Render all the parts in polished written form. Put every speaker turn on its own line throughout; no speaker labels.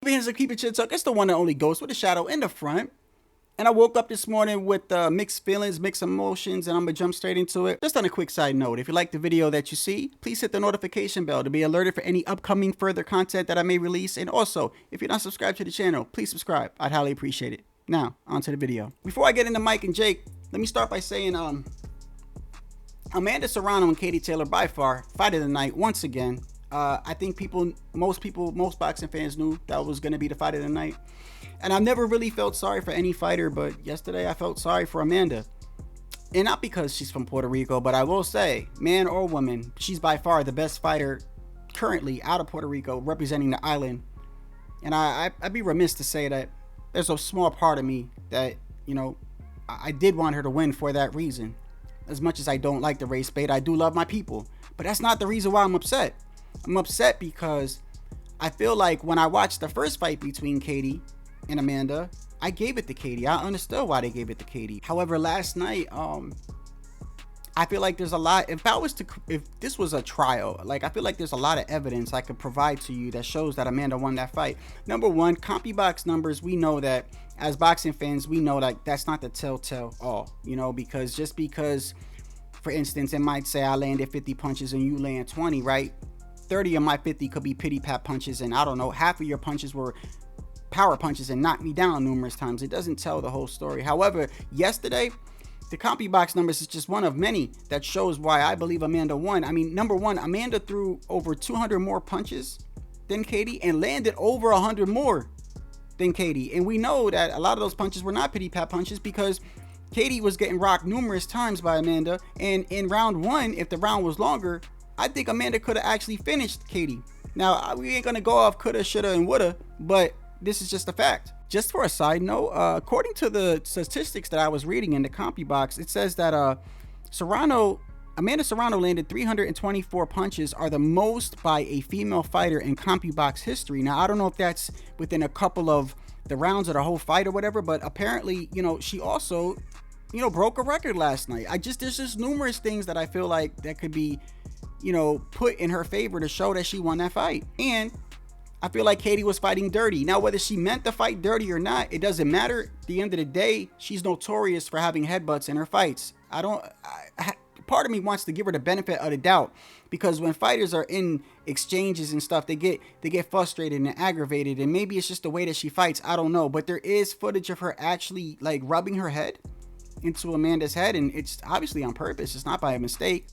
Here's a Keep It Chill Talk. It's the one and only Ghost with a shadow in the front. And I woke up this morning with mixed feelings, mixed emotions, and I'm going to jump straight into it. Just on a quick side note, if you like the video that you see, please hit the notification bell to be alerted for any upcoming further content that I may release. And also, if you're not subscribed to the channel, please subscribe. I'd highly appreciate it. Now, on to the video. Before I get into Mike and Jake, let me start by saying Amanda Serrano and Katie Taylor by far fight of the night once again. I think most boxing fans knew that was going to be the fight of the night. And I've never really felt sorry for any fighter, but yesterday I felt sorry for Amanda. And not because she's from Puerto Rico, but I will say, man or woman, she's by far the best fighter currently out of Puerto Rico representing the island. And I'd be remiss to say that there's a small part of me that, you know, I did want her to win for that reason. As much as I don't like the race bait, I do love my people. But that's not the reason why I'm upset. I'm upset because I feel like when I watched the first fight between Katie and Amanda, I gave it to Katie. I understood why they gave it to Katie. However, last night, I feel like there's a lot. If this was a trial, like, I feel like there's a lot of evidence I could provide to you that shows that Amanda won that fight. Number one, CompuBox numbers. We know that as boxing fans, we know that that's not the telltale all, you know, because just because, for instance, it might say I landed 50 punches and you land 20, right? 30 of my 50 could be pity pat punches, and I don't know, half of your punches were power punches and knocked me down numerous times. It doesn't tell the whole story. However, yesterday, the CompuBox numbers is just one of many that shows why I believe Amanda won. I mean, number one, Amanda threw over 200 more punches than Katie and landed over 100 more than Katie. And we know that a lot of those punches were not pity pat punches because Katie was getting rocked numerous times by Amanda. And in round one, if the round was longer, I think Amanda could have actually finished Katie. Now, we ain't gonna go off coulda, shoulda, and woulda, but this is just a fact. Just for a side note, according to the statistics that I was reading in the CompuBox, it says that Amanda Serrano landed 324 punches, are the most by a female fighter in CompuBox history. Now, I don't know if that's within a couple of the rounds of the whole fight or whatever, but apparently, you know, she also, you know, broke a record last night. There's just numerous things that I feel like that could be, you know, put in her favor to show that she won that fight. And I feel like Katie was fighting dirty. Now, whether she meant to fight dirty or not, it doesn't matter. At the end of the day, she's notorious for having headbutts in her fights. Part of me wants to give her the benefit of the doubt, because when fighters are in exchanges and stuff, they get frustrated and aggravated, and maybe it's just the way that she fights. I don't know, but there is footage of her actually like rubbing her head into Amanda's head, and it's obviously on purpose. It's not by a mistake.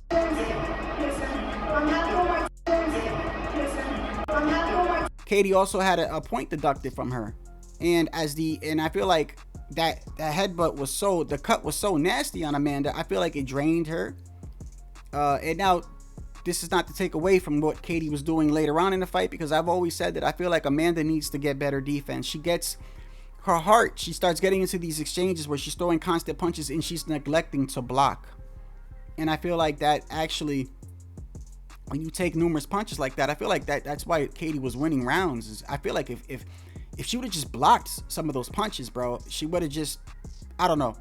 Katie also had a point deducted from her, and I feel like that headbutt was the cut was so nasty on Amanda. I feel like it drained her. And now, this is not to take away from what Katie was doing later on in the fight, because I've always said that I feel like Amanda needs to get better defense. She gets her heart. She starts getting into these exchanges where she's throwing constant punches and she's neglecting to block. And I feel like that actually, when you take numerous punches like that, I feel like that's why Katie was winning rounds. I feel like if she would have just blocked some of those punches, bro, she would have just, I don't know,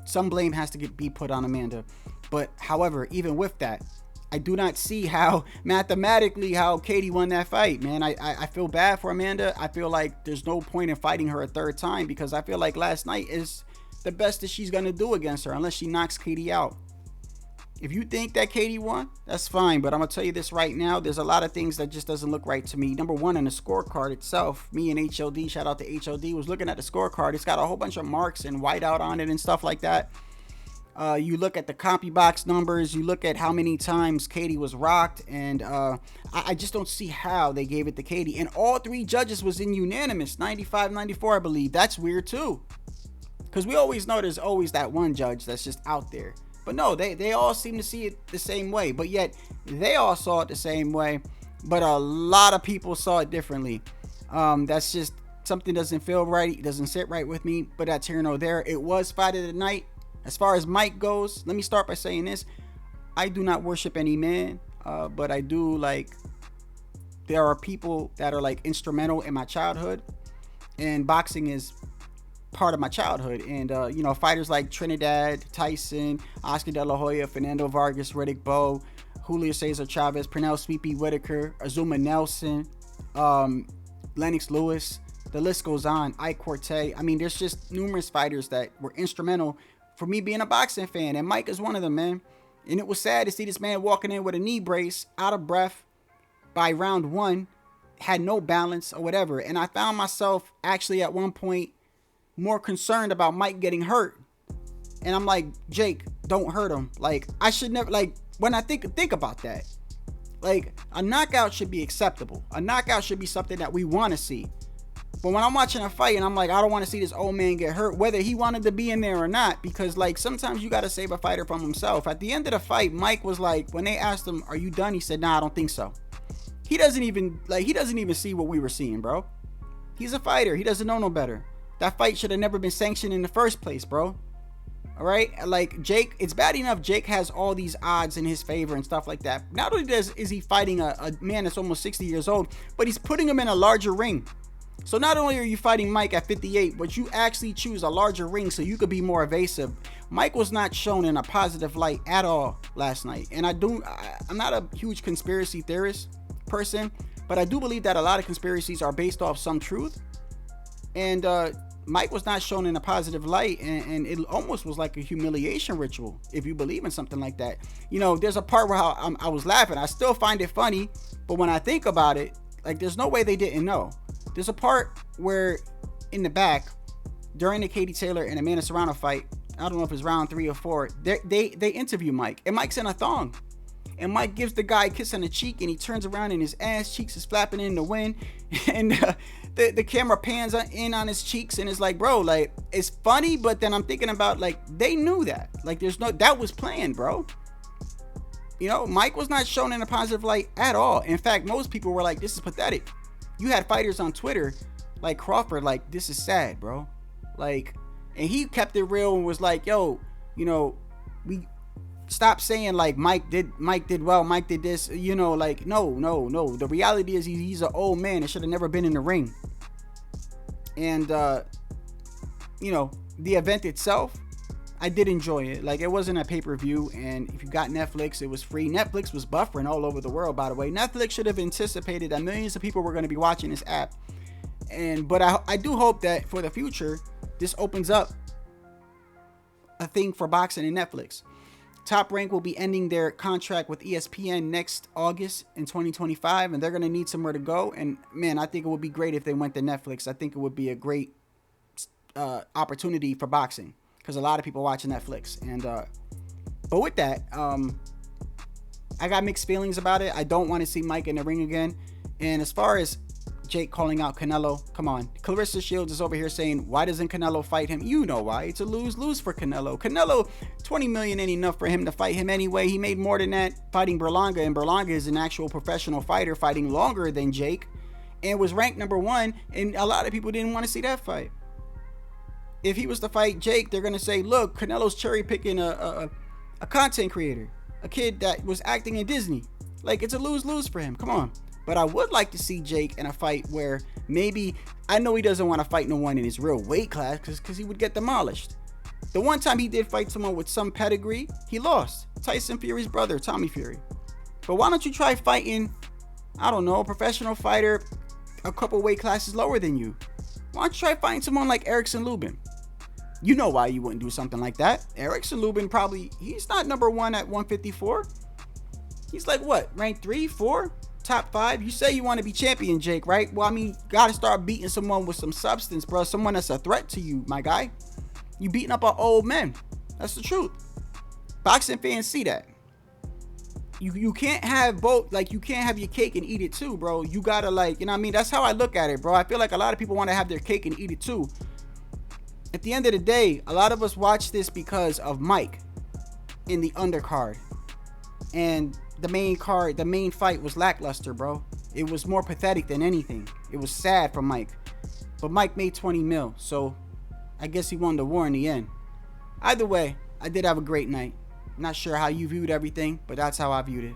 some blame has to be put on Amanda. But however, even with that, I do not see how mathematically how Katie won that fight, man. I feel bad for Amanda. I feel like there's no point in fighting her a third time, because I feel like last night is the best that she's gonna do against her, unless she knocks Katie out. If you think that Katie won, that's fine, but I'm gonna tell you this right now, there's a lot of things that just doesn't look right to me. Number one, in the scorecard itself, me and HOD, shout out to HOD, was looking at the scorecard. It's got a whole bunch of marks and whiteout on it and stuff like that. You look at the CompuBox numbers, you look at how many times Katie was rocked, and I just don't see how they gave it to Katie. And all three judges was in unanimous, 95-94, I believe. That's weird too, because we always know there's always that one judge that's just out there. But no, they all seem to see it the same way, but yet they all saw it the same way, but a lot of people saw it differently. That's just something doesn't feel right. It doesn't sit right with me, but that's here nor there. It was fight of the night. As far as Mike goes, let me start by saying this. I do not worship any man, but I do, like, there are people that are like instrumental in my childhood, and boxing is part of my childhood. And you know, fighters like Trinidad, Tyson, Oscar De La Hoya, Fernando Vargas, Riddick Bowe, Julio Cesar Chavez, Pernell Sweepy Whitaker, Azuma Nelson, Lennox Lewis, the list goes on. Ike Corte. I mean, there's just numerous fighters that were instrumental for me being a boxing fan, and Mike is one of them, man. And it was sad to see this man walking in with a knee brace, out of breath by round 1, had no balance or whatever. And I found myself actually at one point more concerned about Mike getting hurt. And I'm like, Jake, don't hurt him. Like, I should never, like, when I think about that, like, a knockout should be acceptable. A knockout should be something that we want to see. But when I'm watching a fight and I'm like, I don't want to see this old man get hurt, whether he wanted to be in there or not, because, like, sometimes you got to save a fighter from himself. At the end of the fight, Mike was like, when they asked him, are you done? He said, nah, I don't think so. He doesn't even see what we were seeing, bro. He's a fighter. He doesn't know no better. That fight should have never been sanctioned in the first place, bro. All right? Like, Jake, it's bad enough Jake has all these odds in his favor and stuff like that. Not only is he fighting a man that's almost 60 years old, but he's putting him in a larger ring. So not only are you fighting Mike at 58, but you actually choose a larger ring so you could be more evasive. Mike was not shown in a positive light at all last night. And I'm not a huge conspiracy theorist person, but I do believe that a lot of conspiracies are based off some truth. And Mike was not shown in a positive light, and it almost was like a humiliation ritual, if you believe in something like that. You know, there's a part where I was laughing. I still find it funny, but when I think about it, like, there's no way they didn't know. There's a part where in the back, during the Katie Taylor and Amanda Serrano fight, I don't know if it's round 3 or 4, they interview Mike, and Mike's in a thong. And Mike gives the guy a kiss on the cheek, and he turns around and his ass cheeks is flapping in the wind. And the camera pans in on his cheeks, and it's like, bro, like, it's funny, but then I'm thinking about, like, they knew that. Like, that was planned, bro. You know, Mike was not shown in a positive light at all. In fact, most people were like, this is pathetic. You had fighters on Twitter, like Crawford, like, this is sad, bro. Like, and he kept it real and was like, yo, you know, we stop saying like Mike did well, Mike did this, you know, like, no. The reality is he's an old man and should have never been in the ring. And you know, the event itself, I did enjoy it. Like, it wasn't a pay-per-view, and if you got Netflix, it was free. Netflix was buffering all over the world, by the way. Netflix should have anticipated that millions of people were going to be watching this app. But I do hope that for the future, this opens up a thing for boxing and Netflix. Top Rank will be ending their contract with ESPN next August in 2025, and they're going to need somewhere to go. And man, I think it would be great if they went to Netflix. I think it would be a great opportunity for boxing, because a lot of people watch Netflix. And but with that, I got mixed feelings about it. I don't want to see Mike in the ring again. And as far as Jake calling out Canelo, come on. Clarissa Shields is over here saying, why doesn't Canelo fight him? You know why. It's a lose-lose for Canelo. Canelo, $20 million ain't enough for him to fight him anyway. He made more than that fighting Berlanga, and Berlanga is an actual professional fighter fighting longer than Jake and was ranked number 1, and a lot of people didn't want to see that fight. If he was to fight Jake, they're going to say, look, Canelo's cherry-picking a content creator, a kid that was acting in Disney. Like, it's a lose-lose for him. Come on. But I would like to see Jake in a fight where maybe, I know he doesn't want to fight no one in his real weight class because he would get demolished. The one time he did fight someone with some pedigree, he lost. Tyson Fury's brother, Tommy Fury. But why don't you try fighting, I don't know, a professional fighter a couple weight classes lower than you? Why don't you try fighting someone like Erickson Lubin? You know why you wouldn't do something like that. Erickson Lubin probably, he's not number 1 at 154. He's like what, ranked 3, 4? Top 5. You say you want to be champion, Jake, right? Well, I mean, gotta start beating someone with some substance, bro. Someone that's a threat to you, my guy. You beating up on old men. That's the truth. Boxing fans see that. You can't have both. Like, you can't have your cake and eat it too, bro. You gotta, like, you know what I mean? That's how I look at it, bro. I feel like a lot of people want to have their cake and eat it too. At the end of the day, a lot of us watch this because of Mike in the undercard. And the main fight was lackluster, bro. It was more pathetic than anything. It was sad for Mike. But Mike made 20 mil, so I guess he won the war in the end. Either way, I did have a great night. Not sure how you viewed everything, but that's how I viewed it.